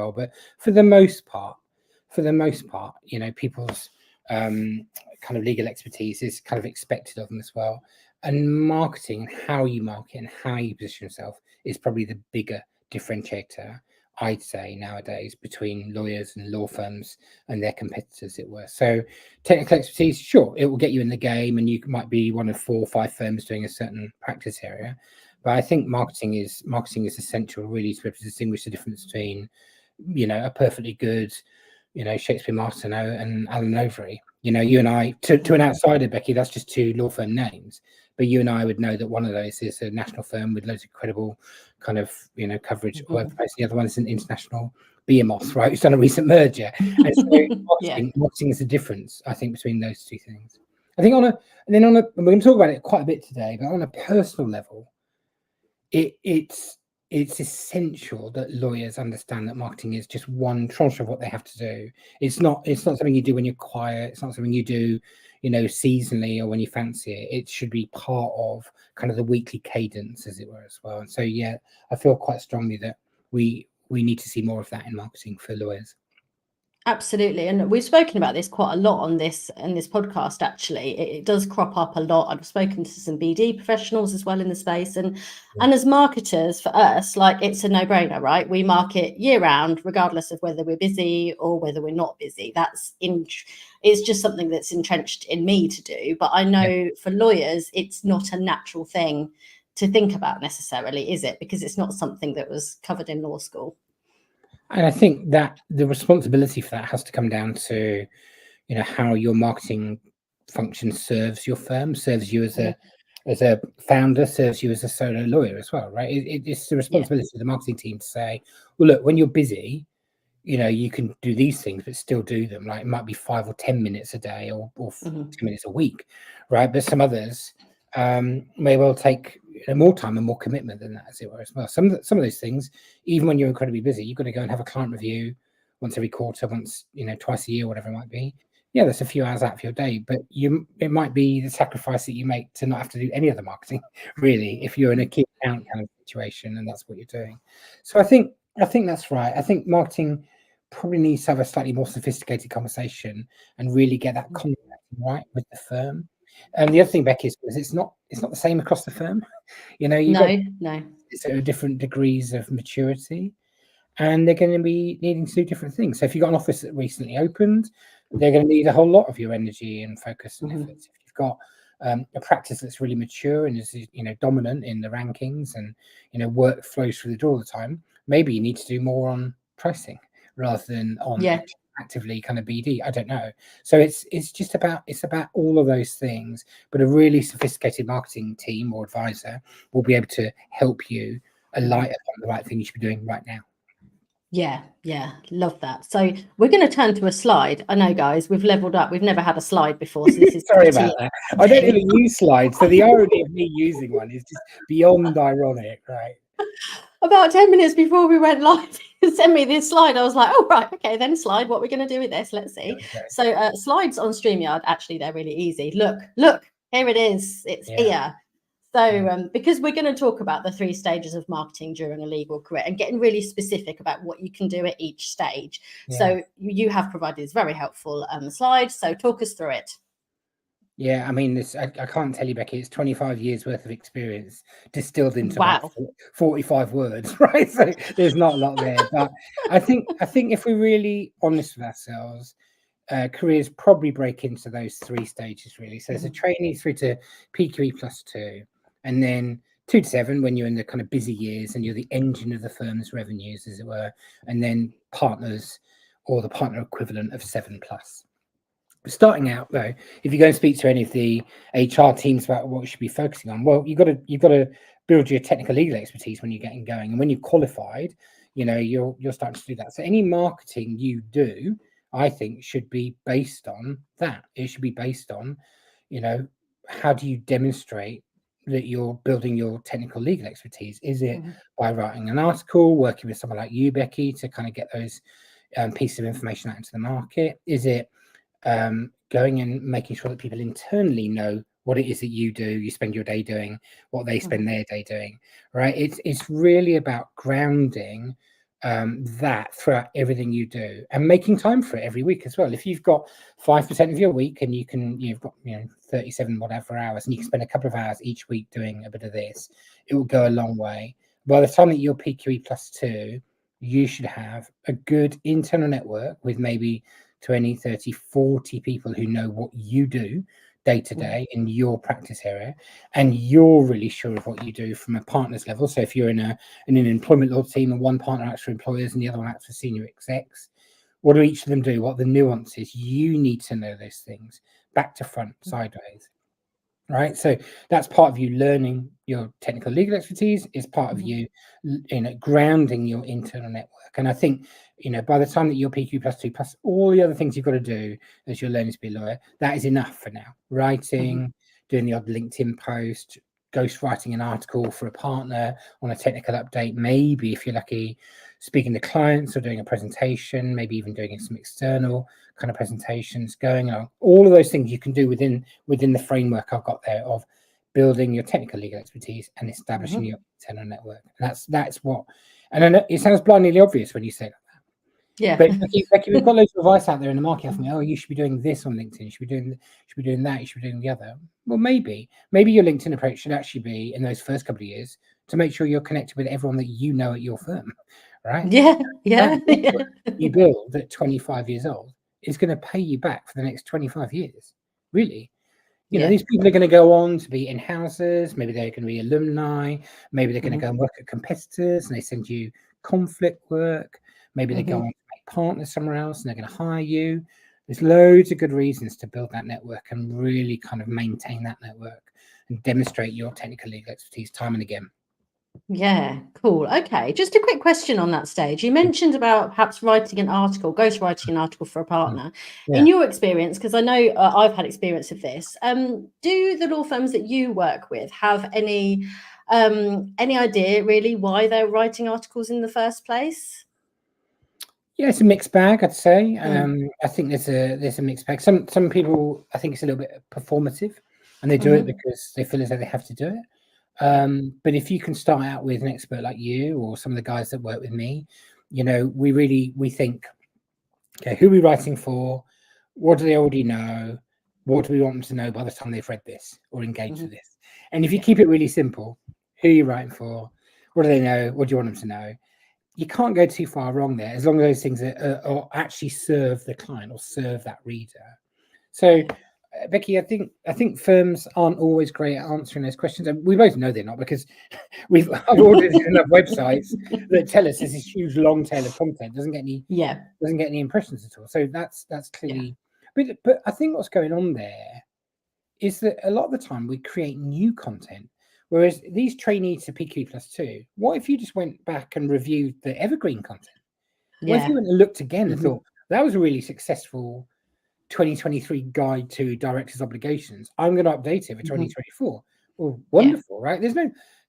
well. But for the most part, people's kind of legal expertise is kind of expected of them as well. And marketing, how you market and how you position yourself, is probably the bigger differentiator, I'd say, nowadays between lawyers and law firms and their competitors, as it were. So technical expertise, sure, it will get you in the game, and you might be one of 4 or 5 firms doing a certain practice area. But I think marketing is essential, really, to be able to distinguish the difference between, a perfectly good, Shakespeare Martineau and Alan Overy. You and I, to an outsider, Becky, that's just 2 law firm names. But you and I would know that one of those is a national firm with loads of credible kind of, coverage all over the place. The other one is an international behemoth, right? It's done a recent merger. And so marketing is the difference, I think, between those 2 things. I think we're going to talk about it quite a bit today, but on a personal level, it's essential that lawyers understand that marketing is just one tranche of what they have to do. It's not something you do when you're quiet. It's not something you do, seasonally or when you fancy it. It should be part of kind of the weekly cadence, as it were, as well. And so, I feel quite strongly that we need to see more of that in marketing for lawyers. Absolutely. And we've spoken about this quite a lot on this podcast, actually. It does crop up a lot. I've spoken to some BD professionals as well in the space. And as marketers, for us, like, it's a no-brainer, right? We market year round, regardless of whether we're busy or whether we're not busy. It's just something that's entrenched in me to do. But I know for lawyers, it's not a natural thing to think about necessarily, is it? Because it's not something that was covered in law school. And I think that the responsibility for that has to come down to, how your marketing function serves your firm, serves you as a founder, serves you as a solo lawyer as well, right? It's the responsibility of the marketing team to say, well, look, when you're busy, you can do these things, but still do them. Like, it might be 5 or 10 minutes a day or 10 minutes a week, right? But some others may well take more time and more commitment than that, as it were, as well. Some of those things, even when you're incredibly busy, you've got to go and have a client review once every quarter, twice a year, whatever it might be. Yeah, that's a few hours out of your day, but it might be the sacrifice that you make to not have to do any other marketing, really, if you're in a key account kind of situation and that's what you're doing. So I think that's right. I think marketing probably needs to have a slightly more sophisticated conversation and really get that contact right with the firm. And the other thing, Becky, is it's not the same across the firm. No. It's at different degrees of maturity, and they're going to be needing to do different things. So if you've got an office that recently opened, they're going to need a whole lot of your energy and focus and efforts. If you've got a practice that's really mature and is dominant in the rankings and work flows through the door all the time, maybe you need to do more on pricing rather than on actively kind of BD. I don't know. So it's about all of those things, but a really sophisticated marketing team or advisor will be able to help you alight upon the right thing you should be doing right now. Yeah, love that. So we're going to turn to a slide. I know, guys, we've leveled up. We've never had a slide before, so this is sorry about that. I don't even use slides, so the irony of me using one is just beyond ironic, right? About 10 minutes before we went live, send me this slide. I was like, oh, right, okay, then slide. What are we going to do with this? Let's see. Okay. So slides on StreamYard, actually, they're really easy. Look, here it is. It's here. So because we're going to talk about the 3 stages of marketing during a legal career and getting really specific about what you can do at each stage. So you have provided this very helpful slide. So talk us through it. Yeah, I mean, I can't tell you, Becky, it's 25 years worth of experience distilled into about 45 words, right? So there's not a lot there. But I think if we're really honest with ourselves, careers probably break into those 3 stages, really. So there's a trainee through to PQE +2, and then 2 to 7 when you're in the kind of busy years and you're the engine of the firm's revenues, as it were, and then partners or the partner equivalent of 7+. Starting out, though, if you go and speak to any of the HR teams about what you should be focusing on, well, you've got to build your technical legal expertise when you're getting going, and when you're qualified, you're starting to do that. So any marketing you do, I think, should be based on that. It should be based on, how do you demonstrate that you're building your technical legal expertise? Is it by writing an article, working with someone like you, Becky, to kind of get those pieces of information out into the market? Is it going and making sure that people internally know what it is that you do, you spend your day doing, what they spend their day doing, right? It's really about grounding that throughout everything you do, and making time for it every week as well. If you've got 5% of your week and you've got 37 whatever hours, and you can spend a couple of hours each week doing a bit of this, it will go a long way. By the time that you're PQE +2, you should have a good internal network with maybe 20, 30, 40 people who know what you do day to day in your practice area, and you're really sure of what you do from a partner's level. So if you're in an employment law team and one partner acts for employers and the other one acts for senior execs, what do each of them do? What are the nuances? You need to know those things back to front, sideways. Right, so that's part of you learning your technical legal expertise, is part of you grounding your internal network. And I think by the time that you're PQ +2 plus all the other things you've got to do as you're learning to be a lawyer, that is enough for now. Writing, doing the odd LinkedIn post, ghostwriting an article for a partner on a technical update, maybe if you're lucky, speaking to clients or doing a presentation, maybe even doing some external kind of presentations, going on. All of those things you can do within the framework I've got there of building your technical legal expertise and establishing your internal network. And that's what. And I know it sounds blindly obvious when you say that. Yeah. But Becky, we've got loads of advice out there in the market. I think, oh, you should be doing this on LinkedIn. You should be doing that. You should be doing the other. Well, maybe your LinkedIn approach should actually be, in those first couple of years, to make sure you're connected with everyone that you know at your firm, right? Yeah. That you build at 25 years old is going to pay you back for the next 25 years. Really. These people are going to go on to be in-houses. Maybe they're going to be alumni. Maybe they're going to go and work at competitors and they send you conflict work. Maybe they go on to make partners somewhere else and they're going to hire you. There's loads of good reasons to build that network and really kind of maintain that network and demonstrate your technical legal expertise time and again. Yeah, cool. Okay, just a quick question on that stage. You mentioned about perhaps writing an article, ghostwriting an article for a partner. Yeah. In your experience, because I know I've had experience of this, do the law firms that you work with have any idea really why they're writing articles in the first place? Yeah, it's a mixed bag, I'd say. I think there's a mixed bag. Some people, I think it's a little bit performative, and they do it because they feel as though they have to do it. But if you can start out with an expert like you or some of the guys that work with me, we think, okay, who are we writing for? What do they already know? What do we want them to know by the time they've read this or engaged with this? And if you keep it really simple, who are you writing for? What do they know? What do you want them to know? You can't go too far wrong there, as long as those things are actually serve the client or serve that reader. So, Becky, I think firms aren't always great at answering those questions, and we both know they're not, because I've ordered enough websites that tell us there's this huge long tail of content doesn't get any impressions at all. So that's clearly. But I think what's going on there is that a lot of the time we create new content. Whereas these trainees to PQ +2, what if you just went back and reviewed the evergreen content? What if you went and looked again and thought, that was a really successful 2023 guide to directors' obligations. I'm going to update it for 2024. Well, wonderful, right?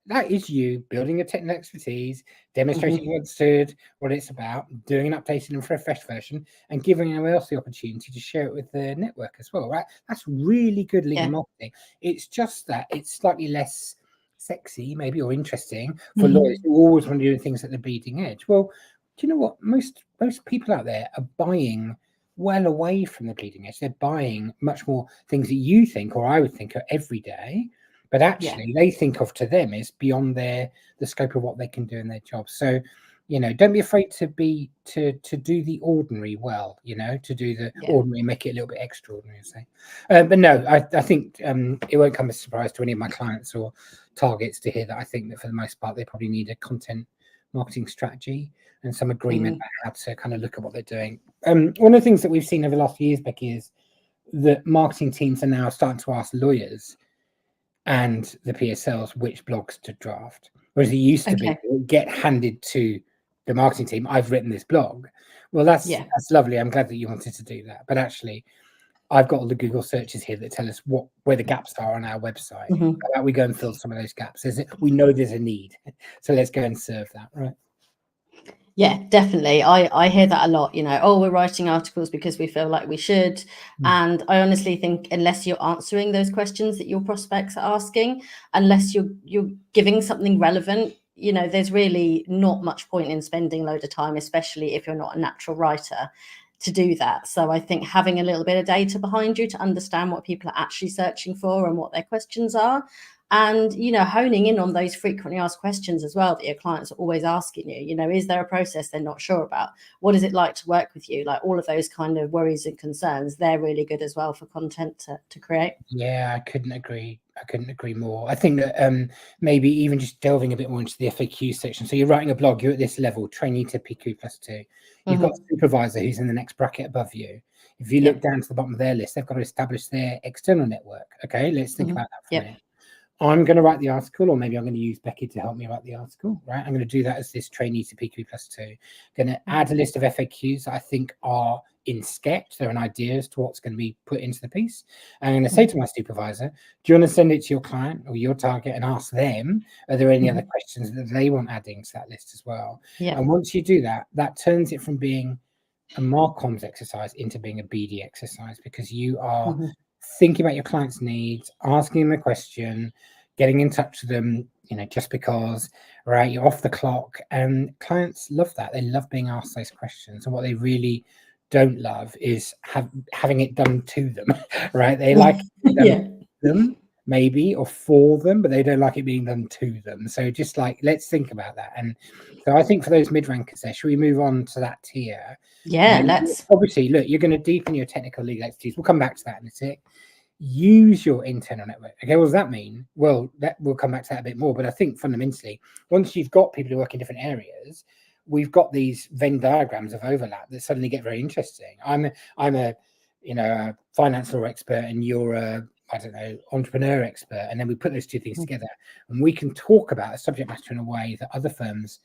That is you building a technical expertise, demonstrating you understood what it's about, doing an updated and fresh version, and giving anyone else the opportunity to share it with the network as well, right? That's really good legal marketing. It's just that it's slightly less sexy, maybe, or interesting for lawyers who always want to do things at the bleeding edge. Well, do you know what? Most people out there are buying well away from the bleeding edge. They're buying much more things that you think, or I would think, are every day, but actually they think of to them is beyond the scope of what they can do in their job. So, don't be afraid to do the ordinary well, to do the ordinary, make it a little bit extraordinary, say. But no, I think it won't come as a surprise to any of my clients or targets to hear that I think that for the most part, they probably need a content marketing strategy and some agreement about how to kind of look at what they're doing. One of the things that we've seen over the last few years, Becky, is that marketing teams are now starting to ask lawyers and the PSLs which blogs to draft. Whereas it used to be get handed to the marketing team, I've written this blog. Well, that's lovely. I'm glad that you wanted to do that. But actually, I've got all the Google searches here that tell us where the gaps are on our website. How about we go and fill some of those gaps? We know there's a need, so let's go and serve that, right? Yeah, definitely. I hear that a lot, we're writing articles because we feel like we should. And I honestly think unless you're answering those questions that your prospects are asking, unless you're giving something relevant, you know, there's really not much point in spending a load of time, especially if you're not a natural writer, to do that. So I think having a little bit of data behind you to understand what people are actually searching for and what their questions are, and, you know, honing in on those frequently asked questions as well that your clients are always asking you. You know, is there a process they're not sure about? What is it like to work with you? Like all of those kind of worries and concerns, they're really good as well for content to create. Yeah, I couldn't agree more. I think that maybe even just delving a bit more into the FAQ section. So you're writing a blog, you're at this level, trainee to PQ+2. You've got a supervisor who's in the next bracket above you. If you look down to the bottom of their list, they've got to establish their external network. Okay, let's think about that for a minute. I'm going to write the article, or maybe I'm going to use Becky to help me write the article, right? I'm going to do that as this trainee to PQ+2. Going to add a list of FAQs that I think are in sketch. They're an idea as to what's going to be put into the piece. I'm going to say to my supervisor, do you want to send it to your client or your target and ask them, are there any other questions that they want adding to that list as well? And once you do that, that turns it from being a Marcoms exercise into being a BD exercise, because you are thinking about your client's needs, asking them a question, getting in touch with them, you know, just because, right, you're off the clock. And clients love that. They love being asked those questions. And what they really don't love is having it done to them, right? They like them maybe, or for them, but they don't like it being done to them. So just like, let's think about that. And so I think for those mid-rankers there, should we move on to that tier? Yeah, let's. Obviously, look, you're going to deepen your technical legal expertise. We'll come back to that in a sec. Use your internal network. Okay, what does that mean? Well, we'll come back to that a bit more. But I think fundamentally, once you've got people who work in different areas, we've got these Venn diagrams of overlap that suddenly get very interesting. I'm a you know, a finance law expert, and you're a, I don't know, entrepreneur expert, and then we put those two things together, and we can talk about a subject matter in a way that other firms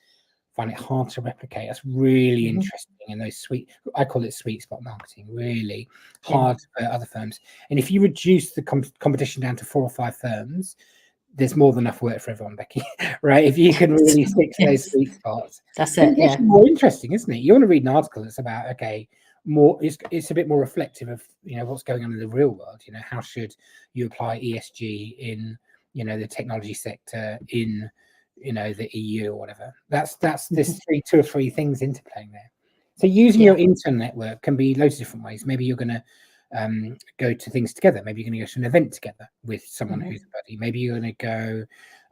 find it hard to replicate. That's really interesting. And those I call it sweet spot marketing, really hard for other firms. And if you reduce the competition down to 4 or 5 firms, there's more than enough work for everyone, Becky, right? If you can really stick to those sweet spots, that's it. It's more interesting, isn't it? You want to read an article that's about, okay, more, it's a bit more reflective of, you know, what's going on in the real world. You know, how should you apply ESG in, you know, the technology sector, in, you know, the EU or whatever. That's there's 2 or 3 things interplaying there. So using your internal network can be loads of different ways. Maybe you're going to go to things together. Maybe you're going to go to an event together with someone who's a buddy. Maybe you're going to go,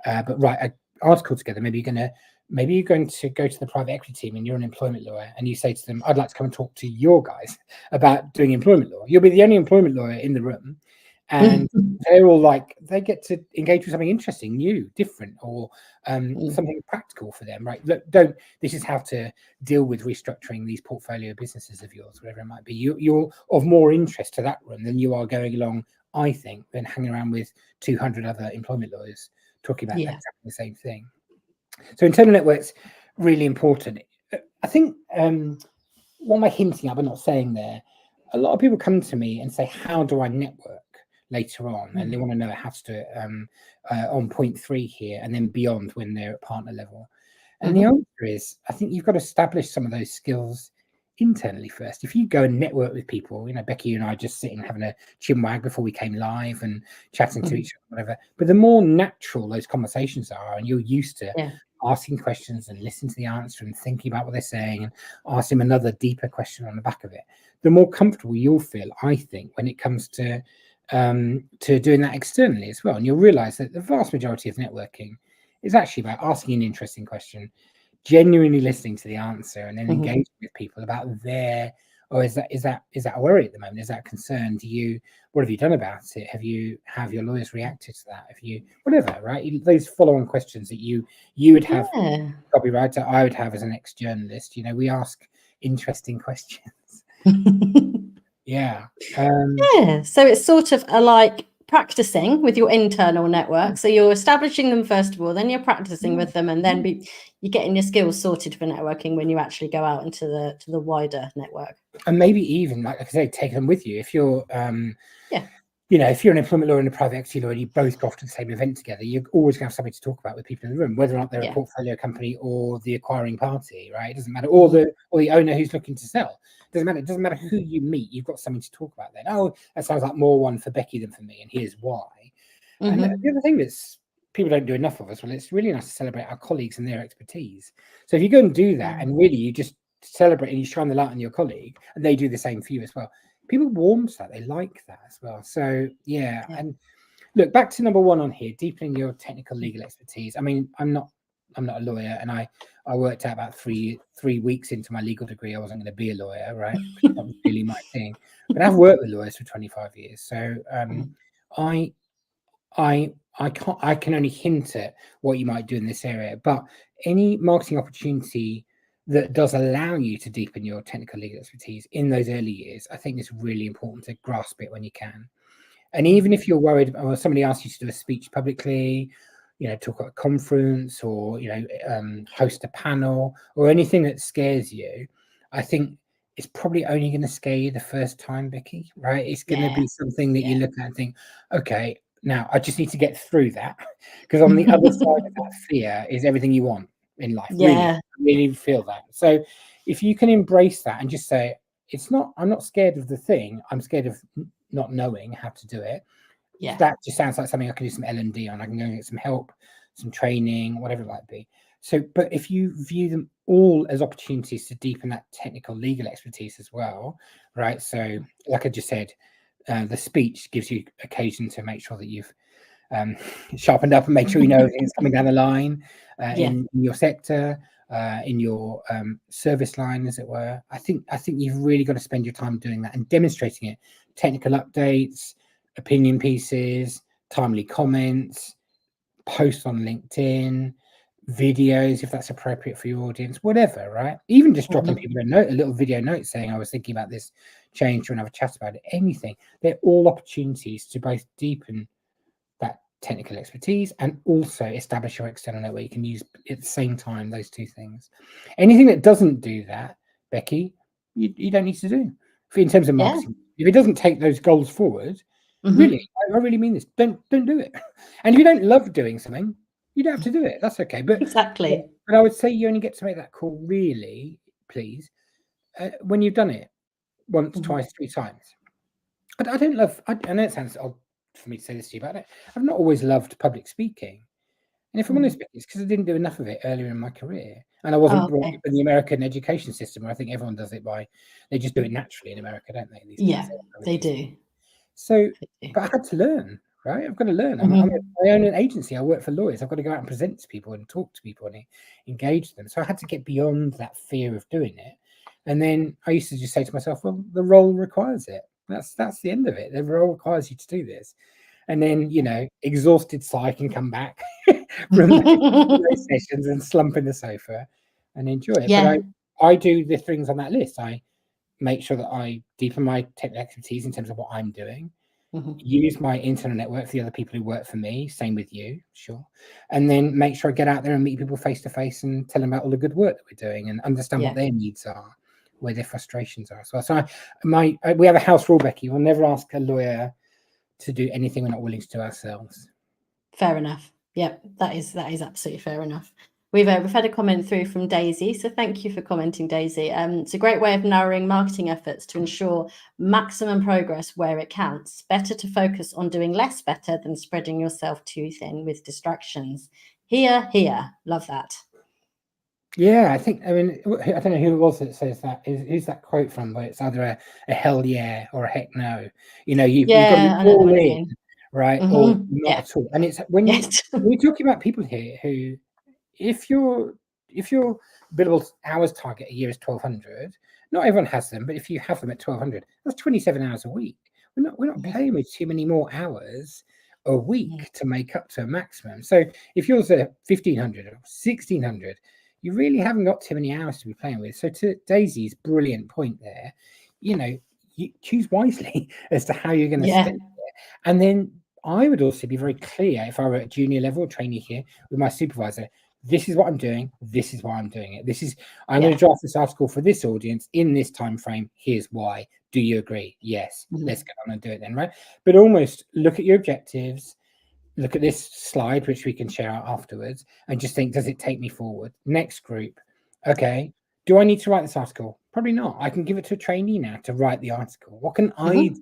but write an article together. Maybe you're going to go to the private equity team, and you're an employment lawyer, and you say to them, I'd like to come and talk to your guys about doing employment law. You'll be the only employment lawyer in the room. And they're all like, they get to engage with something interesting, new, different, or something practical for them, right? Look, this is how to deal with restructuring these portfolio businesses of yours, whatever it might be. You're of more interest to that room than you are going along, I think, than hanging around with 200 other employment lawyers talking about exactly the same thing. So internal networks, really important. I think what am I hinting at but not saying there? A lot of people come to me and say, how do I network later on? And they want to know how to do it on point 3 here, and then beyond when they're at partner level. And the answer is, I think you've got to establish some of those skills internally first. If you go and network with people, you know, Becky and I just sitting having a chinwag before we came live and chatting to each other, whatever. But the more natural those conversations are, and you're used to asking questions and listening to the answer and thinking about what they're saying and ask them another deeper question on the back of it, the more comfortable you'll feel, I think, when it comes to doing that externally as well. And you'll realize that the vast majority of networking is actually about asking an interesting question, genuinely listening to the answer, and then engaging with people about their, or is that a worry at the moment? Is that a concern? What have you done about it? Have your lawyers reacted to that? Have you, whatever, right? Those follow-on questions that you would have, copywriter, I would have as an ex-journalist. You know, we ask interesting questions. So it's sort of like practicing with your internal network. So you're establishing them first of all, then you're practicing with them, and then you're getting your skills sorted for networking when you actually go out into the wider network. And maybe even, like I say, take them with you. If you're you know, if you're an employment lawyer and a private equity lawyer, you both go off to the same event together, you're always going to have something to talk about with people in the room, whether or not they're a portfolio company or the acquiring party, right? It doesn't matter. Or the owner who's looking to sell. It doesn't matter who you meet, you've got something to talk about then. Oh, that sounds like more one for Becky than for me, and here's why. And the other thing that's people don't do enough of us. Well, it's really nice to celebrate our colleagues and their expertise. So if you go and do that, and really you just celebrate and you shine the light on your colleague, and they do the same for you as well, people warm to that. They like that as well. So yeah. And look, back to number one on here, deepening your technical legal expertise. I mean, I'm not a lawyer, and I worked out about three weeks into my legal degree I wasn't going to be a lawyer, right? That was really my thing. But I've worked with lawyers for 25 years, so I can only hint at what you might do in this area. But any marketing opportunity that does allow you to deepen your technical legal expertise in those early years, I think it's really important to grasp it when you can. And even if you're worried, or somebody asks you to do a speech publicly, talk at a conference, or host a panel, or anything that scares you, I think it's probably only going to scare you the first time, Becky. Right? It's going to be something that you look at and think, okay, now I just need to get through that, because on the other side of that fear is everything you want in life. Really feel that. So if you can embrace that and just say, I'm not scared of the thing, I'm scared of not knowing how to do it. That just sounds like something I can do some L&D on. I can go and get some help, some training, whatever it might be. So, but if you view them all as opportunities to deepen that technical legal expertise as well, right? So, like I just said, the speech gives you occasion to make sure that you've sharpened up and make sure you know everything's coming down the line in your sector, in your service line, as it were. I think you've really got to spend your time doing that and demonstrating it. Technical updates, opinion pieces, timely comments, posts on LinkedIn, videos if that's appropriate for your audience, whatever, right? Even just dropping people a little video note saying I was thinking about this change, or have a chat about it. Anything. They're all opportunities to both deepen that technical expertise and also establish your external network. You can use at the same time those two things. Anything that doesn't do that, Becky, you don't need to do. In terms of marketing, if it doesn't take those goals forward, really, I really mean this. Don't do it. And if you don't love doing something, you don't have to do it. That's okay. But exactly. But I would say you only get to make that call, really, please, when you've done it once, twice, 3 times. I don't love. I know it sounds odd for me to say this to you, but I've not always loved public speaking. And if I'm honest, it's because I didn't do enough of it earlier in my career, and I wasn't brought up in the American education system, where I think everyone does it they just do it naturally in America, don't they? These days, they do. So, but I had to learn, right? I've got to learn. I own an agency. I work for lawyers. I've got to go out and present to people and talk to people and engage them. So I had to get beyond that fear of doing it. And then I used to just say to myself, well, the role requires it. That's the end of it. The role requires you to do this. And then, exhausted sigh can come back from those sessions and slump in the sofa and enjoy it. But I do the things on that list. I make sure that I deepen my technical expertise in terms of what I'm doing, use my internal network for the other people who work for me, same with you, sure. And then make sure I get out there and meet people face to face and tell them about all the good work that we're doing and understand what their needs are, where their frustrations are as well. So we have a house rule, Becky. We'll never ask a lawyer to do anything we're not willing to do ourselves. Fair enough. Yep, that is absolutely fair enough. We've had a comment through from Daisy, so thank you for commenting, Daisy. It's a great way of narrowing marketing efforts to ensure maximum progress where it counts. Better to focus on doing less better than spreading yourself too thin with distractions. Here, love that. Yeah, I don't know who it was that says that. Who's that quote from? Where it's either a hell yeah or a heck no. You've got to be all in, right? Or not at all. And it's when we're talking about people here who, if your billable hours target a year is 1,200, not everyone has them, but if you have them at 1,200, that's 27 hours a week. We're not playing with too many more hours a week to make up to a maximum. So if yours are 1,500 or 1,600, you really haven't got too many hours to be playing with. So to Daisy's brilliant point there, you choose wisely as to how you're going to spend it. And then I would also be very clear, if I were at junior level trainee here with my supervisor, this is what I'm doing. This is why I'm doing it. I'm going to draft this article for this audience in this time frame. Here's why. Do you agree? Yes. Let's get on and do it then, right? But almost look at your objectives, look at this slide, which we can share out afterwards, and just think, does it take me forward? Next group. Okay. Do I need to write this article? Probably not. I can give it to a trainee now to write the article. What can I do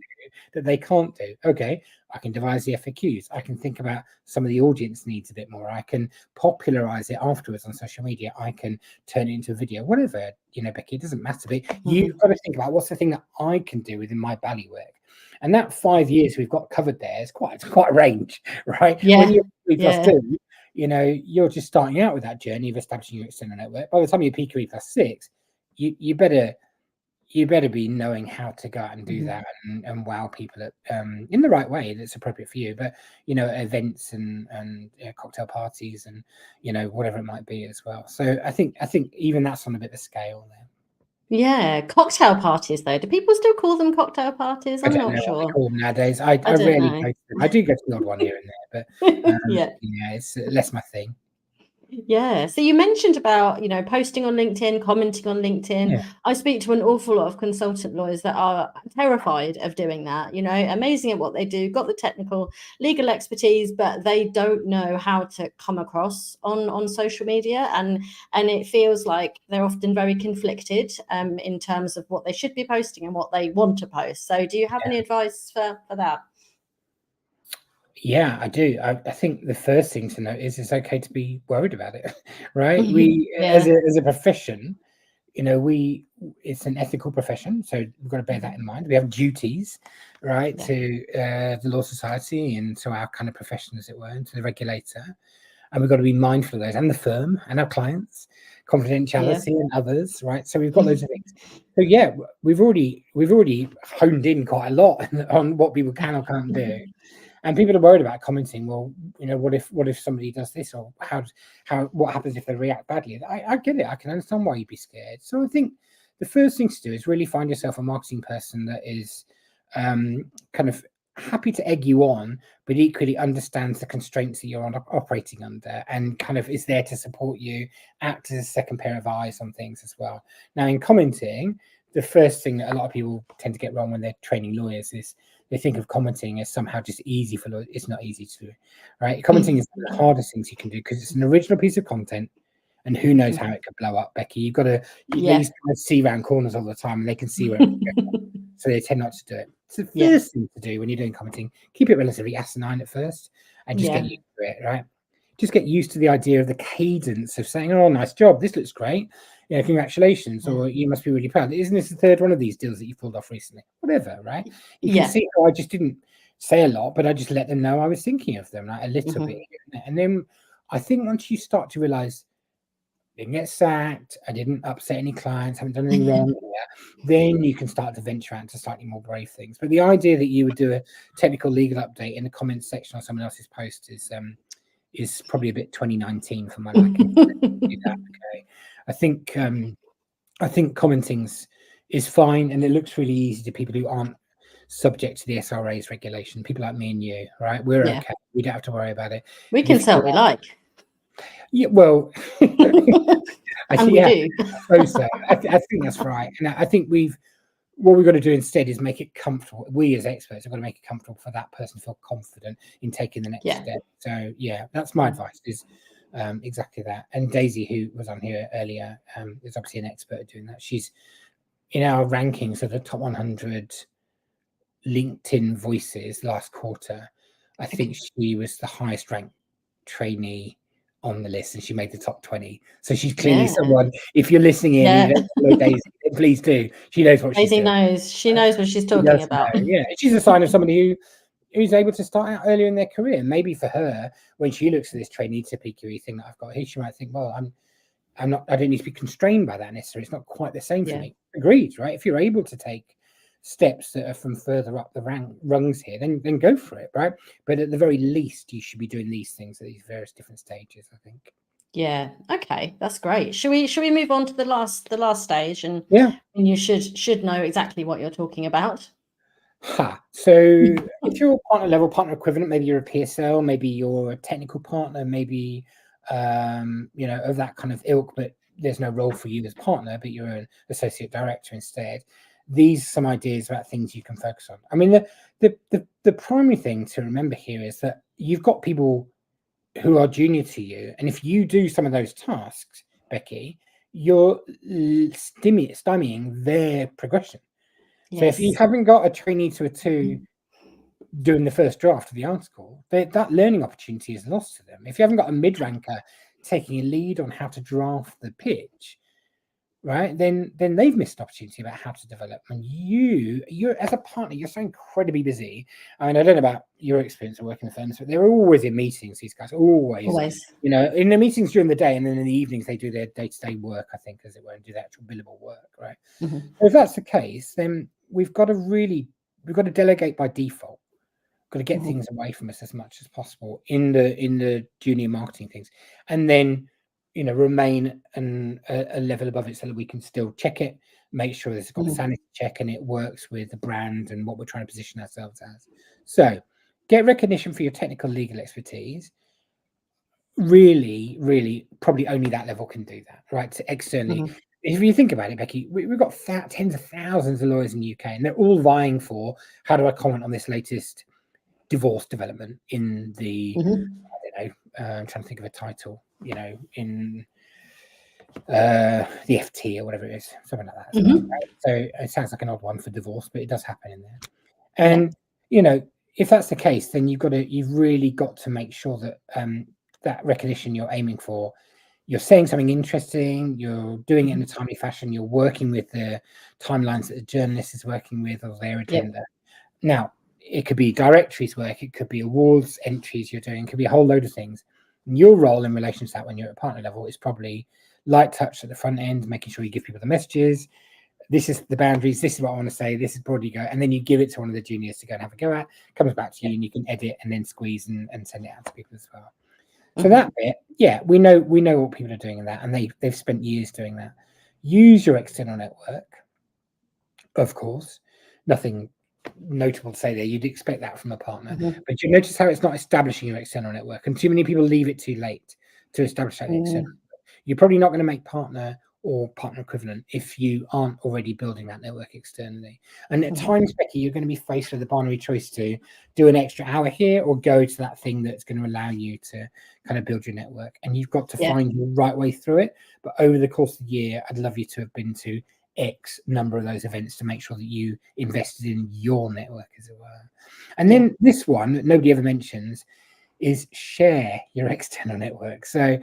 that they can't do? Okay, I can devise the FAQs. I can think about some of the audience needs a bit more. I can popularize it afterwards on social media. I can turn it into a video, whatever, Becky, it doesn't matter. But you've got to think about what's the thing that I can do within my bailiwick. And that 5 years we've got covered there is quite a range, right? Yeah. When you're 3+2, you're just starting out with that journey of establishing your external network. By the time you're PQE +6, you better be knowing how to go out and do that and wow people at in the right way that's appropriate for you. But events and cocktail parties and whatever it might be as well. So I think even that's on a bit of a scale there. Yeah, cocktail parties though. Do people still call them cocktail parties? I'm not sure. What they call them nowadays. I rarely go to them. I do go to the odd one here and there, but yeah, it's less my thing. Yeah. So you mentioned about, posting on LinkedIn, commenting on LinkedIn. Yeah. I speak to an awful lot of consultant lawyers that are terrified of doing that, amazing at what they do, got the technical legal expertise, but they don't know how to come across on social media. And it feels like they're often very conflicted in terms of what they should be posting and what they want to post. So do you have any advice for that? Yeah, I do. I think the first thing to note is it's okay to be worried about it, right? We, as a profession, it's an ethical profession, so we've got to bear that in mind. We have duties, right, to the Law Society and to our kind of profession, as it were, and to the regulator, and we've got to be mindful of those, and the firm and our clients, confidentiality and others, right? So we've got loads of things. So yeah, we've already honed in quite a lot on what people can or can't do. And people are worried about commenting. Well, what if somebody does this, or what happens if they react badly? I get it. I can understand why you'd be scared. So I think the first thing to do is really find yourself a marketing person that is kind of happy to egg you on, but equally understands the constraints that you're operating under, and kind of is there to support you, act as a second pair of eyes on things as well. Now, in commenting, the first thing that a lot of people tend to get wrong when they're training lawyers is they think of commenting as somehow just easy for lawyers. It's not easy to do, right? Commenting is one of the hardest things you can do because it's an original piece of content, and who knows how it could blow up, Becky. You've got to, these guys see around corners all the time, and they can see where it's going, so they tend not to do it. So the first thing to do when you're doing commenting, keep it relatively asinine at first, and just get used to it, right? Just get used to the idea of the cadence of saying, "Oh, nice job, this looks great. Yeah, congratulations," or "You must be really proud. Isn't this the third one of these deals that you've pulled off recently?" Whatever, right? You can see how I just didn't say a lot, but I just let them know I was thinking of them, like a little bit. And then I think once you start to realize I didn't get sacked, I didn't upset any clients, haven't done anything wrong here, then you can start to venture out into slightly more brave things. But the idea that you would do a technical legal update in the comments section on someone else's post is probably a bit 2019 for my liking. Okay. I think commenting is fine, and it looks really easy to people who aren't subject to the SRA's regulation. People like me and you, right? We're okay. We don't have to worry about it. We can say what we like. Yeah, well, and we do. I think that's right. And I think what we've got to do instead is make it comfortable. We as experts have got to make it comfortable for that person to feel confident in taking the next step. So yeah, that's my advice, is exactly that. And Daisy, who was on here earlier, is obviously an expert at doing that. She's in our rankings of the top 100 LinkedIn voices last quarter. I think she was the highest ranked trainee on the list, and she made the top 20. So she's clearly someone, if you're listening in, you don't follow Daisy, please do. She knows what she's doing. She knows what she's talking about. Yeah, she's a sign of somebody who's able to start out earlier in their career. Maybe for her, when she looks at this trainee to PQE thing that I've got here, she might think, well, I don't need to be constrained by that necessarily. It's not quite the same for me. Agreed, right? If you're able to take steps that are from further up the rungs here, then go for it, right? But at the very least, you should be doing these things at these various different stages, I think. Yeah. Okay, that's great. Should we move on to the last stage, and you should know exactly what you're talking about? So if you're partner level, partner equivalent, maybe you're a PSL, maybe you're a technical partner, maybe of that kind of ilk, but there's no role for you as partner, but you're an associate director instead. These are some ideas about things you can focus on. I mean, the primary thing to remember here is that you've got people who are junior to you, and if you do some of those tasks, Becky, you're stymieing their progression. So if you Yes. haven't got a trainee to a 2 doing the first draft of the article, that learning opportunity is lost to them. If you haven't got a mid-ranker taking a lead on how to draft the pitch, right, then they've missed an opportunity about how to develop. And you're as a partner, you're so incredibly busy. I mean, I don't know about your experience of working in firms, but they're always in meetings. These guys always. You know, in the meetings during the day, and then in the evenings they do their day-to-day work, I think, as it were, and do the actual billable work, right? Mm-hmm. So if that's the case, then we've got to delegate by default. Got to get things away from us as much as possible in the junior marketing things, and then remain a level above it so that we can still check it, make sure it's got a sanity check and it works with the brand and what we're trying to position ourselves as. So get recognition for your technical legal expertise. Really, probably only that level can do that, right? So externally, if you think about it, Becky, we've got tens of thousands of lawyers in the UK, and they're all vying for, how do I comment on this latest divorce development in the, I don't know, I'm trying to think of a title, in the FT or whatever it is, something like that. Right? So it sounds like an odd one for divorce, but it does happen in there. And if that's the case, then you've really got to make sure that that recognition you're aiming for, you're saying something interesting, you're doing it in a timely fashion, you're working with the timelines that the journalist is working with or their agenda. Now, it could be directories work, it could be awards entries you're doing, it could be a whole load of things. And your role in relation to that when you're at partner level is probably light touch at the front end, making sure you give people the messages. This is the boundaries. This is what I want to say. This is broadly go. And then you give it to one of the juniors to go and have a go at. Comes back to you and you can edit and then squeeze and send it out to people as well. So that bit, we know what people are doing in that, and they've spent years doing that. Use your external network, of course. Nothing notable to say there. You'd expect that from a partner, but you notice how it's not establishing your external network, and too many people leave it too late to establish that external network. You're probably not going to make partner or partner equivalent if you aren't already building that network externally. And at times, Becky, you're going to be faced with the binary choice to do an extra hour here or go to that thing that's going to allow you to kind of build your network. And you've got to find the right way through it. But over the course of the year, I'd love you to have been to X number of those events to make sure that you invested in your network, as it were. And then this one that nobody ever mentions is share your external network. So,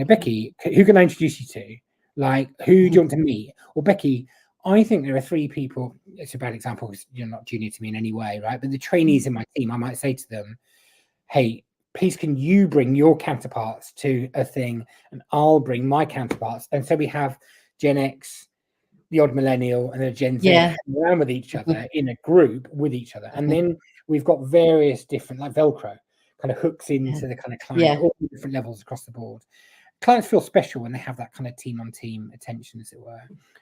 Becky, who can I introduce you to? Like, who do you want to meet? Or Becky, I think there are 3 people. It's a bad example because you're not junior to me in any way, right? But the trainees in my team, I might say to them, hey, please, can you bring your counterparts to a thing and I'll bring my counterparts. And so we have Gen X, the odd millennial, and the Gen Z around with each other in a group with each other. And then we've got various different, like Velcro, kind of hooks into the kind of client, all different levels across the board. Clients feel special when they have that kind of team-on-team attention, as it were.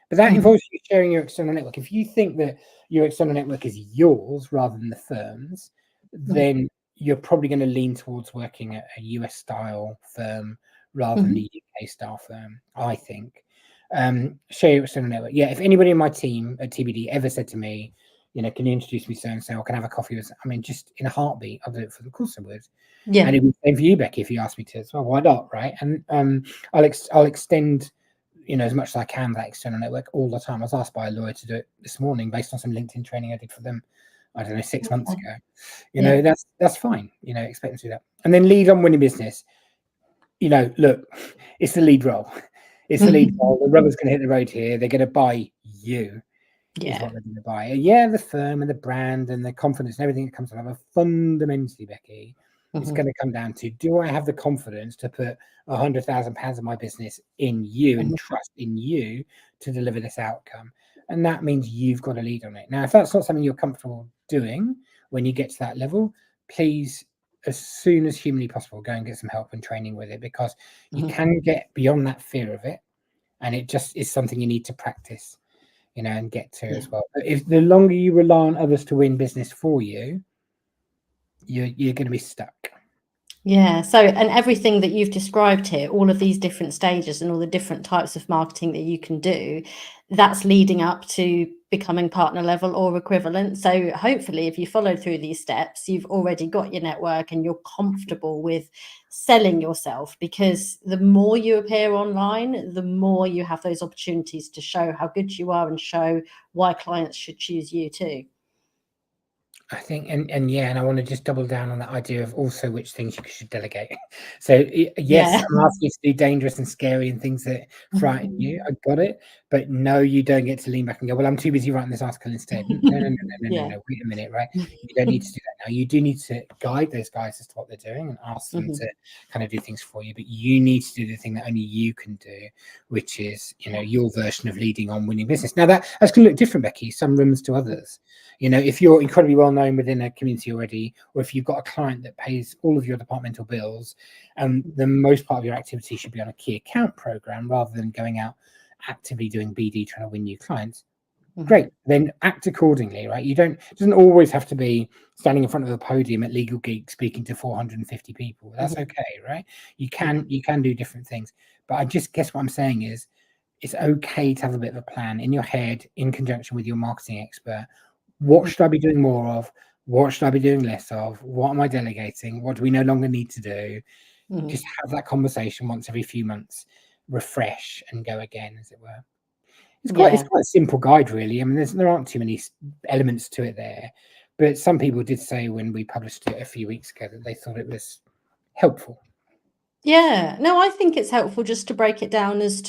But that involves you sharing your external network. If you think that your external network is yours rather than the firm's, then you're probably going to lean towards working at a US-style firm rather than a UK-style firm, I think. Share your external network. Yeah, if anybody in my team at TBD ever said to me, can you introduce me so-and-so, or can I have a coffee with, I mean, just in a heartbeat, I'll do it for the course of words. And it would be the same for you, Becky, if you asked me to as well. Why not, right? And I'll extend, as much as I can that external network all the time. I was asked by a lawyer to do it this morning based on some LinkedIn training I did for them, I don't know, 6 months ago. That's fine. Expect them to do that. And then lead on winning business. Look, it's the lead role. It's the lead role. The rubber's going to hit the road here. They're going to buy you. Is what they're going to buy. The firm and the brand and the confidence and everything that comes along. But fundamentally, Becky, it's going to come down to, do I have the confidence to put £100,000 of my business in you and trust in you to deliver this outcome? And that means you've got to lead on it. Now, if that's not something you're comfortable doing when you get to that level, please, as soon as humanly possible, go and get some help and training with it, because you can get beyond that fear of it. And it just is something you need to practice, and get to as well. But if the longer you rely on others to win business for you, you're going to be stuck. Yeah. So, and everything that you've described here, all of these different stages and all the different types of marketing that you can do, that's leading up to becoming partner level or equivalent. So, hopefully, if you follow through these steps, you've already got your network and you're comfortable with selling yourself, because the more you appear online, the more you have those opportunities to show how good you are and show why clients should choose you too. I think, and yeah, and I want to just double down on that idea of also which things you should delegate. So yes, Yeah. I'm asking you to do dangerous and scary and things that frighten you. I got it, but no, you don't get to lean back and go, "Well, I'm too busy writing this article instead." No, no, no, no, no, no, Yeah. no. Wait a minute, right? You don't need to do that now. You do need to guide those guys as to what they're doing and ask them to kind of do things for you. But you need to do the thing that only you can do, which is, your version of leading on winning business. Now that's going to look different, Becky. Some rooms to others. If you're incredibly well known within a community already, or if you've got a client that pays all of your departmental bills, the most part of your activity should be on a key account program rather than going out actively doing BD trying to win new clients. Great, then act accordingly, right? It doesn't always have to be standing in front of a podium at Legal Geek speaking to 450 people. That's okay, right? You can do different things. But I just guess what I'm saying is it's okay to have a bit of a plan in your head in conjunction with your marketing expert. What should I be doing more of? What should I be doing less of? What am I delegating? What do we no longer need to do? Just have that conversation once every few months, refresh and go again, as it were. It's quite a simple guide, really. I mean, there aren't too many elements to it there, but some people did say when we published it a few weeks ago that they thought it was helpful. Yeah. No, I think it's helpful just to break it down as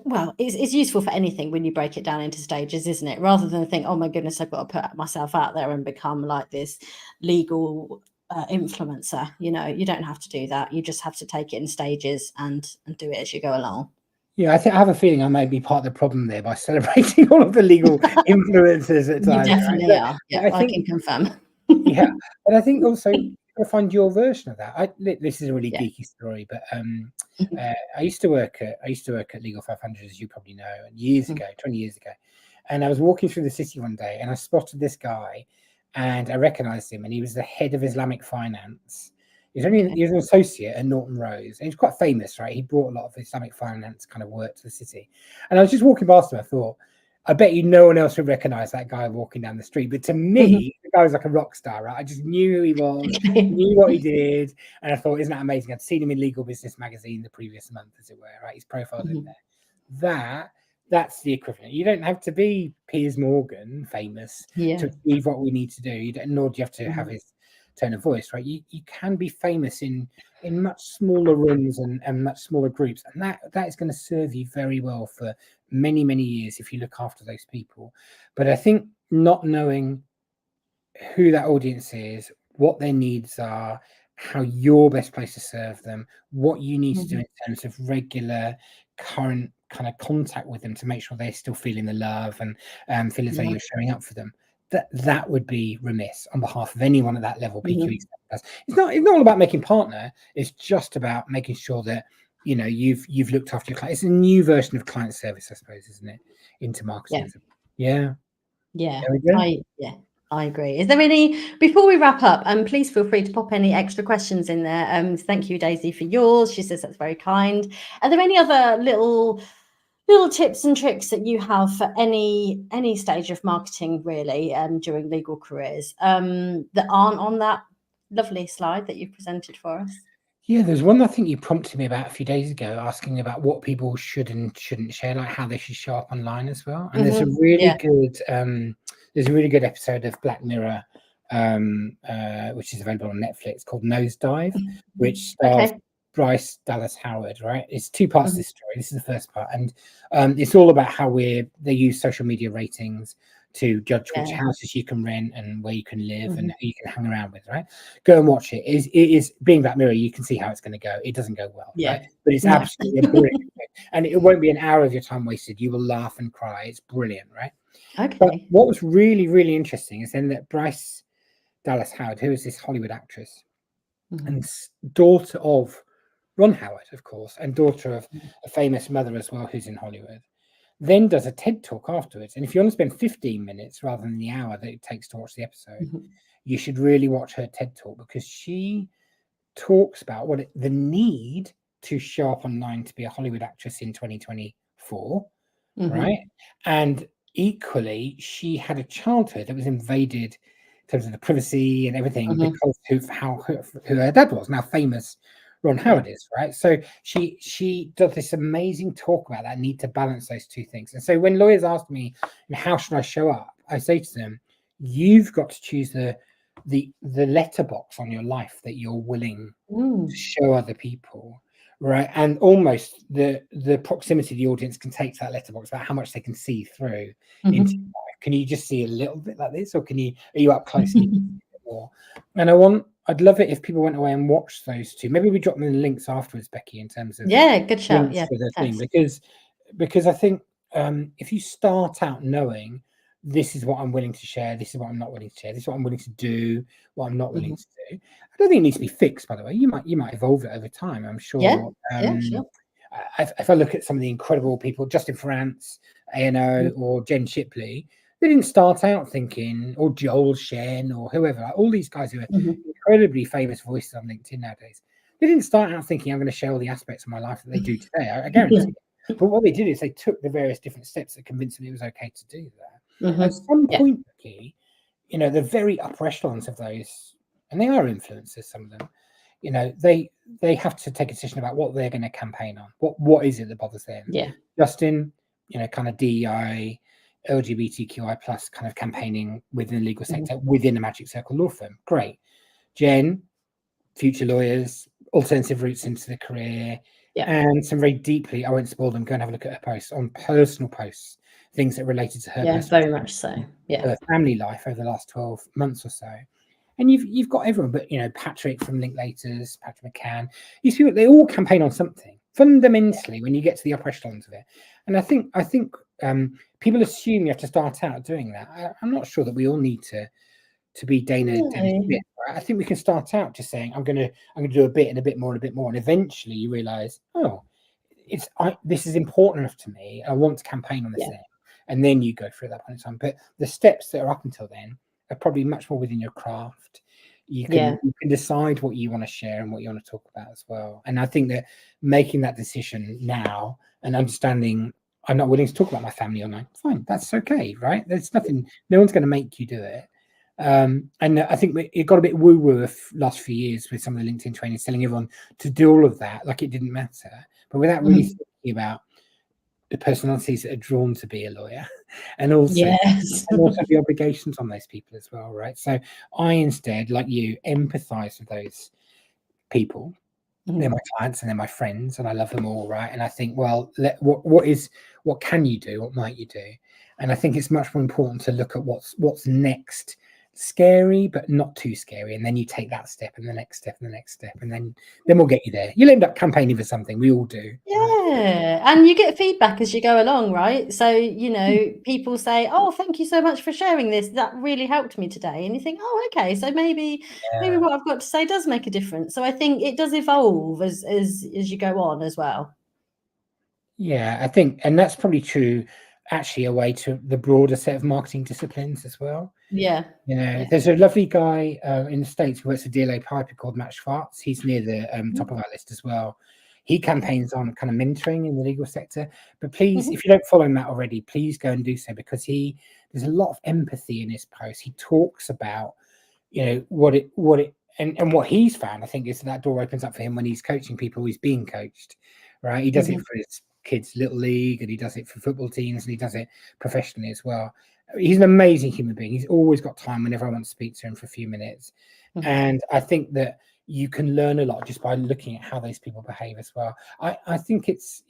well, it's useful for anything when you break it down into stages, isn't it? Rather than think, oh my goodness, I've got to put myself out there and become like this legal influencer. You don't have to do that. You just have to take it in stages and do it as you go along. Yeah, I have a feeling I may be part of the problem there by celebrating all of the legal influencers at You times. definitely Right? are. But Yeah, I I think, can confirm. yeah, but I think also you'll find your version of that. This is a really Yeah. geeky story, but I used to work at Legal 500, as you probably know, years ago, 20 years ago, and I was walking through the city one day, and I spotted this guy, and I recognised him, and he was the head of Islamic finance. He was an associate at Norton Rose, and he's quite famous, right? He brought a lot of Islamic finance kind of work to the city, and I was just walking past him. I thought, I bet you no one else would recognize that guy walking down the street. But to me, the guy was like a rock star, right? I just knew who he was, knew what he did. And I thought, isn't that amazing? I'd seen him in Legal Business magazine the previous month, as it were, right? His profile's in there. That's the equivalent. You don't have to be Piers Morgan famous Yeah. to achieve what we need to do. Nor do you have to have his tone of voice, right? You can be famous in much smaller rooms and much smaller groups. And that is going to serve you very well for many, many years if you look after those people. But I think not knowing who that audience is, what their needs are, how you're best placed to serve them, what you need to do in terms of regular, current kind of contact with them to make sure they're still feeling the love and feel as though you're showing up for them. That would be remiss on behalf of anyone at that level. PQE does. It's not all about making partner. It's just about making sure that you've looked after your client. It's a new version of client service, I suppose, isn't it? Into marketing. Yeah. There we go. I agree. Is there any, before we wrap up, please feel free to pop any extra questions in there. Thank you, Daisy, for yours. She says that's very kind. Are there any other little tips and tricks that you have for any stage of marketing, really, during legal careers, that aren't on that lovely slide that you've presented for us? Yeah, there's one I think you prompted me about a few days ago, asking about what people should and shouldn't share, like how they should show up online as well. And there's a really good episode of Black Mirror, which is available on Netflix, called Nosedive, which stars Bryce Dallas Howard. Right, it's two parts of this story. This is the first part, and it's all about how they use social media ratings to judge which houses you can rent and where you can live and who you can hang around with, right? Go and watch it. It is being Black Mirror, you can see how it's going to go. It doesn't go well, right? But it's absolutely a brilliant thing. And it won't be an hour of your time wasted. You will laugh and cry. It's brilliant, right? But what was really, really interesting is then that Bryce Dallas Howard, who is this Hollywood actress and daughter of Ron Howard, of course, and daughter of a famous mother as well, who's in Hollywood, then does a TED talk afterwards. And if you want to spend 15 minutes rather than the hour that it takes to watch the episode, you should really watch her TED talk, because she talks about the need to show up online to be a Hollywood actress in 2024, right? And equally, she had a childhood that was invaded in terms of the privacy and everything because of who her dad was, now famous Ron Howard is, right? So she does this amazing talk about that need to balance those two things. And so when lawyers ask me, how should I show up? I say to them, you've got to choose the letterbox on your life that you're willing to show other people, right? And almost the proximity of the audience can take that letterbox about how much they can see through into your life. Can you just see a little bit like this, or are you up close and you can see a bit more? And I'd love it if people went away and watched those two. Maybe we drop them in the links afterwards, Becky, in terms of good shout. links for the thing, because I think if you start out knowing this is what I'm willing to share, this is what I'm not willing to share, this is what I'm willing to do, what I'm not willing to do. I don't think it needs to be fixed, by the way. You might evolve it over time, I'm sure. Sure. If I look at some of the incredible people, Justin France, A&O, or Jen Shipley, they didn't start out thinking, or Joel Shen, or whoever, like all these guys who are incredibly famous voices on LinkedIn nowadays. They didn't start out thinking, I'm going to share all the aspects of my life that they do today. I guarantee it. But what they did is they took the various different steps that convinced them it was okay to do that. At some point, Becky, the very upper echelons of those, and they are influencers, some of them, they have to take a decision about what they're going to campaign on. What is it that bothers them? Justin, kind of DEI, LGBTQI plus kind of campaigning within the legal sector, within a Magic Circle law firm. Great. Jen, future lawyers, alternative routes into the career, and some very deeply, I won't spoil them, go and have a look at her posts on personal posts, things that related to her very much so. Her family life over the last 12 months or so. And you've got everyone, but Patrick from Linklaters, Patrick McCann, these people, they all campaign on something fundamentally when you get to the upper echelons of it. And I think people assume you have to start out doing that. I'm not sure that we all need to be Dana Smith. Right? I think we can start out just saying, I'm gonna do a bit and a bit more and a bit more, and eventually you realize, this is important enough to me. I want to campaign on this thing, and then you go through that point in time. But the steps that are up until then are probably much more within your craft. You can decide what you want to share and what you want to talk about as well. And I think that making that decision now and understanding I'm not willing to talk about my family online, fine, that's okay, right? There's nothing, no one's going to make you do it. And I think it got a bit woo-woo the last few years with some of the LinkedIn trainings telling everyone to do all of that, like it didn't matter, but without really thinking about the personalities that are drawn to be a lawyer, and also the obligations on those people as well, right? So I instead, like you, empathize with those people. They're my clients and they're my friends, and I love them all, right? And I think, well, what can you do? What might you do? And I think it's much more important to look at what's next. Scary, but not too scary, and then you take that step and the next step and the next step, and then we'll get you there. You'll end up campaigning for something. We all do. Right? And you get feedback as you go along, right? So people say, oh, thank you so much for sharing this, that really helped me today, and you think, oh, okay, so maybe what I've got to say does make a difference. So I think it does evolve as you go on as well. I think, and that's probably true actually away to the broader set of marketing disciplines as well. There's a lovely guy in the States who works for DLA Piper called Matt Schwartz. He's near the top of our list as well. He campaigns on kind of mentoring in the legal sector, but please, if you don't follow Matt already, please go and do so, because there's a lot of empathy in his post. He talks about what he's found, I think, is that door opens up for him when he's coaching people, he's being coached, right? He does it for his kids' little league, and he does it for football teams, and he does it professionally as well. He's an amazing human being. He's always got time whenever I want to speak to him for a few minutes. And I think that you can learn a lot just by looking at how those people behave as well. I think it's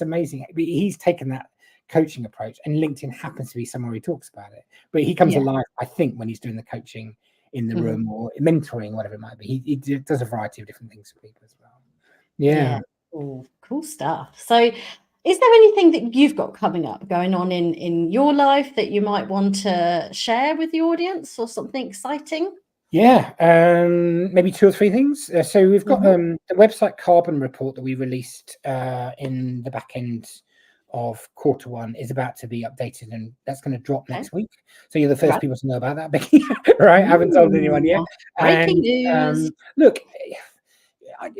amazing. He's taken that coaching approach, and LinkedIn happens to be somewhere he talks about it. But he comes alive, I think, when he's doing the coaching in the room or mentoring, whatever it might be. He does a variety of different things for people as well. Ooh, cool stuff. So is there anything that you've got coming up going on in your life that you might want to share with the audience, or something exciting? Maybe 2 or 3 things. So we've got the website carbon report that we released in the back end of Q1 is about to be updated, and that's going to drop next week. So you're the first people to know about that, Becky. Right? I haven't told anyone yet. Breaking news. Look,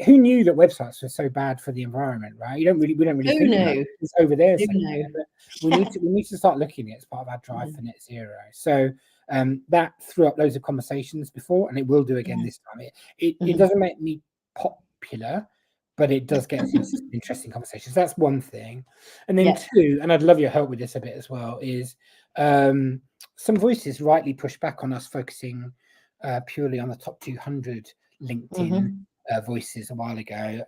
who knew that websites were so bad for the environment, right? We don't really Who think about knew? it. It's over there Who somewhere, knew? but we need to start looking at it as part of our drive Mhm. for net zero. So that threw up loads of conversations before, and it will do again this time. It Mhm. doesn't make me popular, but it does get us into some interesting conversations. That's one thing. And then Yeah. two, and I'd love your help with this a bit as well, is some voices rightly push back on us focusing purely on the top 200 LinkedIn Mhm. voices a while ago.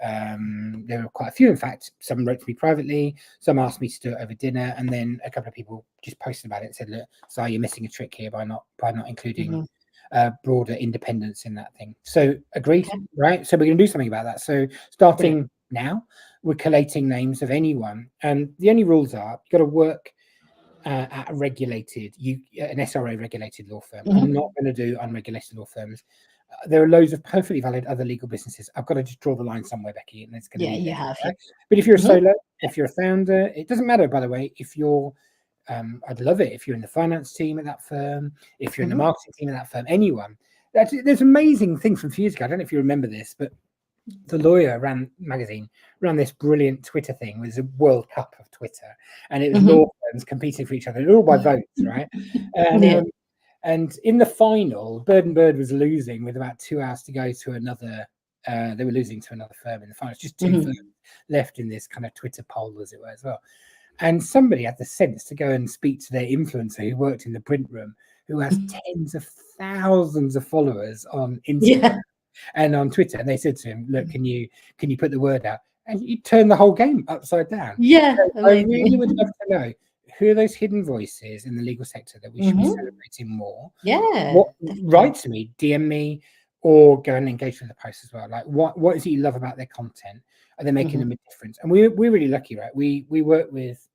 There were quite a few, in fact. Some wrote to me privately, some asked me to do it over dinner, and then a couple of people just posted about it and said, look, Si, you're missing a trick here by not including Mhm. broader independence in that thing. So agreed, Okay. right? So we're going to do something about that. So starting now, we're collating names of anyone, and the only rules are you've got to work at a regulated, an SRA regulated law firm. I'm Mhm. not going to do unregulated law firms. There are loads of perfectly valid other legal businesses. I've got to just draw the line somewhere, Becky, and it's going to Yeah, be you there. have. Right? But if you're a Mhm. solo, if you're a founder, it doesn't matter, by the way, if you're I'd love it if you're in the finance team at that firm, if you're in the Mhm. marketing team at that firm, anyone. There's amazing things from a few years ago. I don't know if you remember this, but the Lawyer ran this brilliant Twitter thing. It was a World Cup of Twitter, and it was law Mhm. firms competing for each other, all by votes, right? Yeah. And in the final, Bird and Bird was losing with about 2 hours to go to another. They were losing to another firm in the final. It's just two firms Mhm. left in this kind of Twitter poll, as it were, as well. And somebody had the sense to go and speak to their influencer who worked in the print room, who has tens of thousands of followers on Instagram Yeah. and on Twitter. And they said to him, look, can you put the word out? And you turn the whole game upside down. Yeah. So I really would love Amazing. to know who are those hidden voices in the legal sector that we should be Mhm. celebrating more. Yeah, What definitely. write to me, DM me, or go and engage with the post as well. Like what is it you love about their content? Are they making Mhm. them a difference? And we're really lucky, right? We work with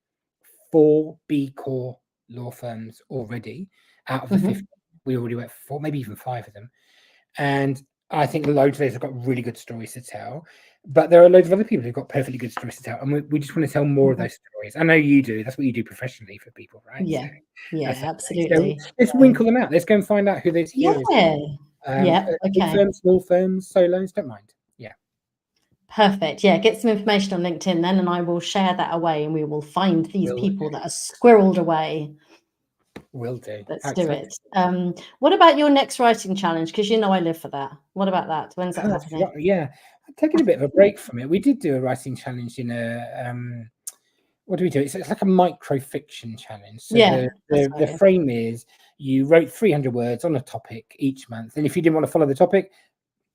4 B Corp law firms already out of the 50. Mhm. We already work for 4, maybe even 5 of them. And I think loads of those have got really good stories to tell. But there are loads of other people who've got perfectly good stories to tell. And we just want to tell more of Mhm. those stories. I know you do. That's what you do professionally for people, right? So Yeah. Yeah, that's okay. So absolutely. let's winkle them out. Let's go and find out who those heroes Yeah. are. Yeah. Big Okay. firms, small firms, solos, don't mind. Yeah, Perfect. Yeah, get some information on LinkedIn then, and I will share that away, and we will find these will people that are squirreled away. do. Let's How do exciting. it. What about your next writing challenge? Because you know I live for that. What about that? When's that Oh, I've happening? forgotten. Yeah, I've taken a bit of a break from it. We did do a writing challenge in a what do we do? It's like a micro fiction challenge. So Yeah, that's the right. Yeah. frame is you wrote 300 words on a topic each month, and if you didn't want to follow the topic,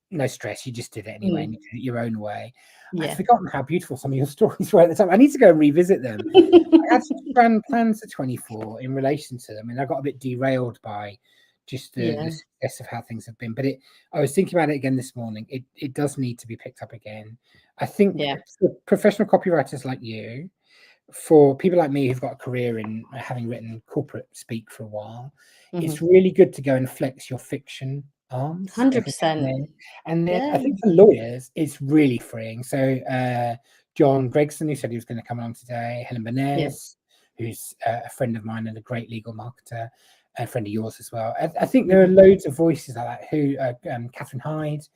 no stress, you just did it anyway, and you Mm, did it your own way. I'd yeah. forgotten how beautiful some of your stories were at the time. I need to go and revisit them. I had such grand plans for 24 in relation to them, and I got a bit derailed by just the Yeah. success of how things have been. But I was thinking about it again this morning. It does need to be picked up again. I think Yeah. for professional copywriters like you, for people like me who've got a career in having written corporate speak for a while, it's Mhm. really good to go and flex your fiction arms every now 100%. and then I Yeah. think for lawyers, it's really freeing. So John Gregson, who said he was going to come along today, Helen Yeah. Benes, who's a friend of mine and a great legal marketer, a friend of yours as well. I think there are Mhm. loads of voices like that. Who Catherine Hyde,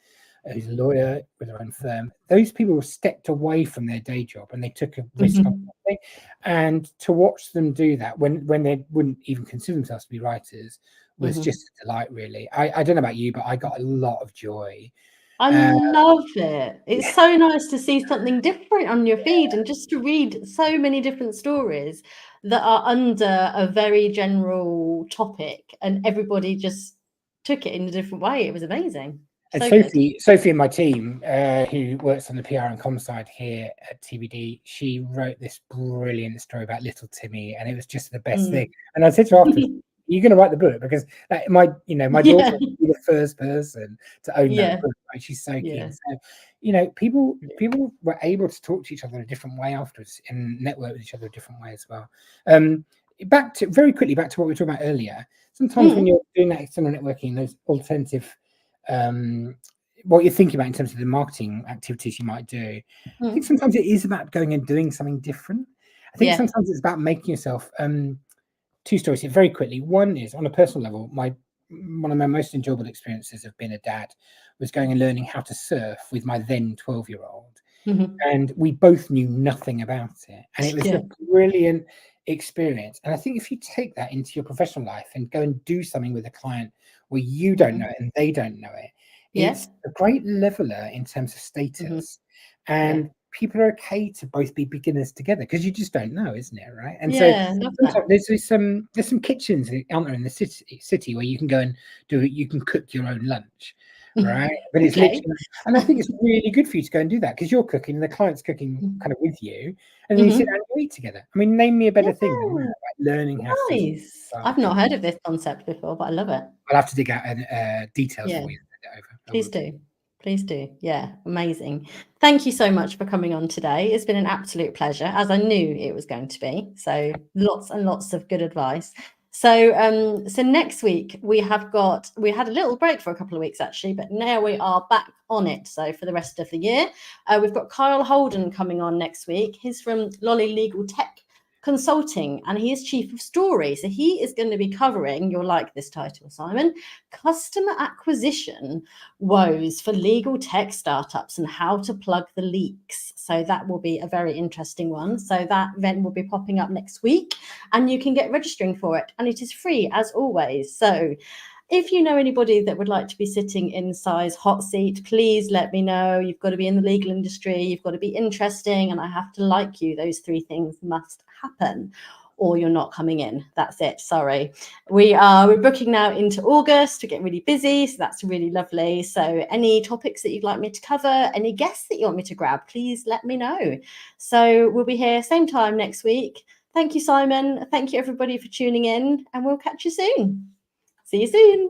who's a lawyer with her own firm. Those people stepped away from their day job and they took a risk on Mhm. something. And to watch them do that when they wouldn't even consider themselves to be writers was Mhm. just a delight, really. I don't know about you, but I got a lot of joy. I Uh, love it. It's yeah, so nice to see something different on your feed and just to read so many different stories that are under a very general topic, and everybody just took it in a different way. It was amazing. and So good. Sophie in my team, who works on the PR and com side here at TBD, she wrote this brilliant story about little Timmy, and it was just the best thing. Mm. And I said to her afterwards, "You're going to write the book because my daughter Yeah. will be the first person to own that Yeah. book. Right? She's so Yeah. keen. So, people were able to talk to each other in a different way afterwards and network with each other a different way as well. Back to what we were talking about earlier. Sometimes when Mm. you're doing that external networking, those alternative what you're thinking about in terms of the marketing activities you might do. I think Mm. sometimes it is about going and doing something different. I think Yeah. sometimes it's about making yourself 2 stories here very quickly. One is on a personal level, my one of my most enjoyable experiences of being a dad was going and learning how to surf with my then 12-year-old. And we both knew nothing about it. And it was Yeah. a brilliant experience. And I think if you take that into your professional life and go and do something with a client where you don't know it and they don't know it, Yeah. it's a great leveler in terms of status. And people are okay to both be beginners together because you just don't know, isn't it? Right. And so Love that. there's some kitchens, aren't there, in the city where you can go and you can cook your own lunch. Right. But it's Okay. literally, and I think it's really good for you to go and do that because you're cooking and the client's cooking kind of with you, and then you sit down and you eat together. I mean, name me a better thing than that, like learning how to do something. Nice. I've not heard of this concept before, but I love it. I'll have to dig out details Yeah. for you. Send it over. Please do. Please do. Yeah, amazing. Thank you so much for coming on today. It's been an absolute pleasure, as I knew it was going to be. So lots and lots of good advice. So so next week we had a little break for a couple of weeks actually, but now we are back on it. So for the rest of the year, we've got Kyle Holden coming on next week. He's from Lolly Legal Tech Consulting, and he is chief of story. So he is going to be covering, you'll like this title, Simon, customer acquisition woes for legal tech startups and how to plug the leaks. So that will be a very interesting one. So that event will be popping up next week and you can get registering for it, and it is free as always. So if you know anybody that would like to be sitting in Si's hot seat, please let me know. You've got to be in the legal industry, you've got to be interesting, and I have to like you. Those three things must happen, or you're not coming in. That's it. Sorry. We're booking now into August. We're getting really busy, so that's really lovely. So any topics that you'd like me to cover, any guests that you want me to grab, please let me know. So we'll be here same time next week. Thank you, Simon. Thank you, everybody, for tuning in, and we'll catch you soon. See you soon.